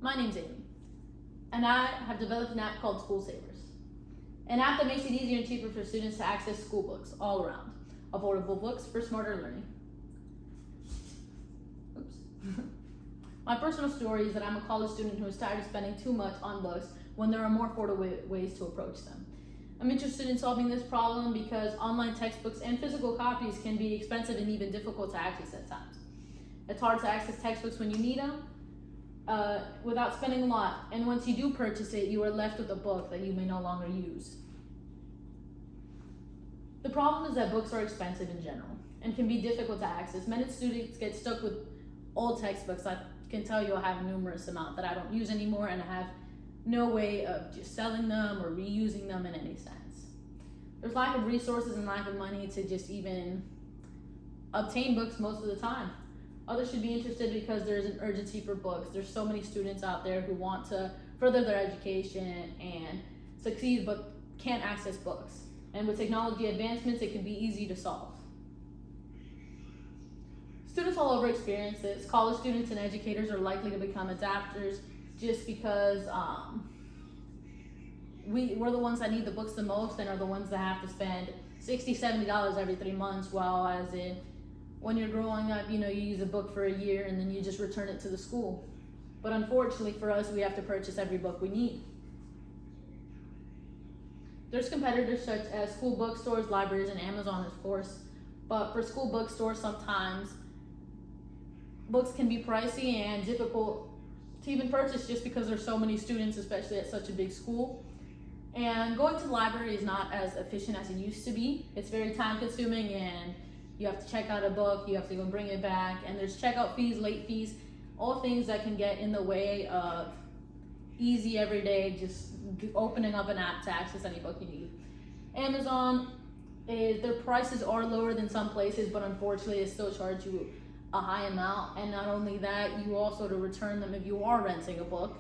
My name's Amy, and I have developed an app called School Savers. An app that makes it easier and cheaper for students to access school books all around. Affordable books for smarter learning. Oops. My personal story is that I'm a college student who is tired of spending too much on books when there are more affordable ways to approach them. I'm interested in solving this problem because online textbooks and physical copies can be expensive and even difficult to access at times. It's hard to access textbooks when you need them without spending a lot, and once you do purchase it, you are left with a book that you may no longer use. The problem is that books are expensive in general and can be difficult to access. Many students get stuck with old textbooks. I can tell you I have a numerous amount that I don't use anymore, and I have no way of just selling them or reusing them in any sense. There's lack of resources and lack of money to just even obtain books most of the time. Others should be interested because there's an urgency for books. There's so many students out there who want to further their education and succeed but can't access books. And with technology advancements, it can be easy to solve. Students all over experience this. College students and educators are likely to become adapters just because we're the ones that need the books the most and are the ones that have to spend $60, $70 every 3 months, while as in when you're growing up, you use a book for a year and then you just return it to the school. But unfortunately for us, we have to purchase every book we need. There's competitors such as school bookstores, libraries, and Amazon, of course. But for school bookstores, sometimes books can be pricey and difficult to even purchase just because there's so many students, especially at such a big school. And going to the library is not as efficient as it used to be. It's very time consuming, and you have to check out a book, you have to go bring it back, and there's checkout fees, late fees, all things that can get in the way of easy everyday just opening up an app to access any book you need. Amazon, their prices are lower than some places, but unfortunately they still charge you a high amount. And not only that, you also, to return them if you are renting a book,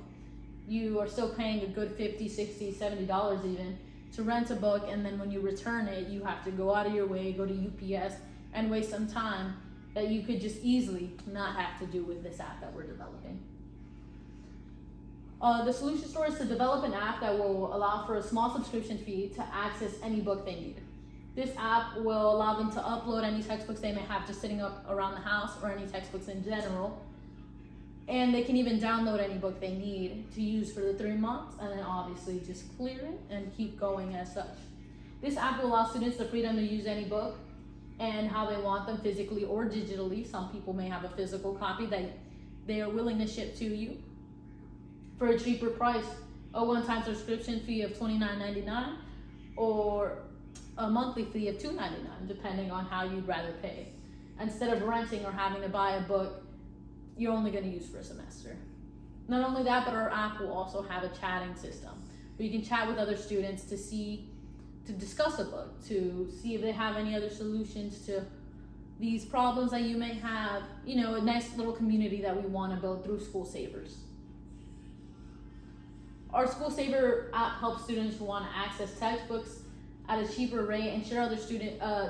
you are still paying a good $50, $60, $70 even to rent a book, and then when you return it, you have to go out of your way, go to UPS, and waste some time that you could just easily not have to do with this app that we're developing. The solution store is to develop an app that will allow for a small subscription fee to access any book they need. This app will allow them to upload any textbooks they may have just sitting up around the house, or any textbooks in general. And they can even download any book they need to use for the 3 months, and then obviously just clear it and keep going as such. This app will allow students the freedom to use any book and how they want them, physically or digitally. Some people may have a physical copy that they are willing to ship to you for a cheaper price, a one-time subscription fee of $29.99 or a monthly fee of $2.99, depending on how you'd rather pay. Instead of renting or having to buy a book you're only going to use for a semester. Not only that, but our app will also have a chatting system where you can chat with other students to discuss a book, to see if they have any other solutions to these problems that you may have. A nice little community that we want to build through School Savers. Our School Saver app helps students who want to access textbooks at a cheaper rate and share other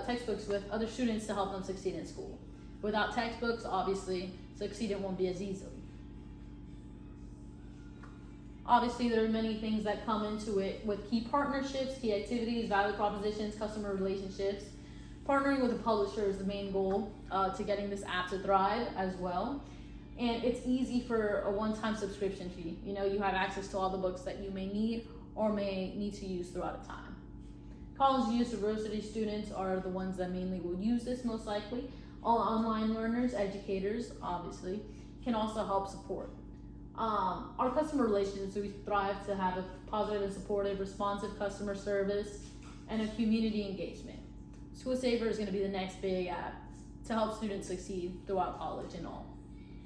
textbooks with other students to help them succeed in school. Without textbooks, obviously, succeeding won't be as easily. Obviously, there are many things that come into it with key partnerships, key activities, value propositions, customer relationships. Partnering with a publisher is the main goal to getting this app to thrive as well. And it's easy for a one-time subscription fee. You have access to all the books that you may need or may need to use throughout a time. College and university students are the ones that mainly will use this most likely. All online learners, educators, obviously, can also help support. Our customer relations, we strive to have a positive and supportive, responsive customer service and a community engagement. School Saver is going to be the next big app to help students succeed throughout college and all.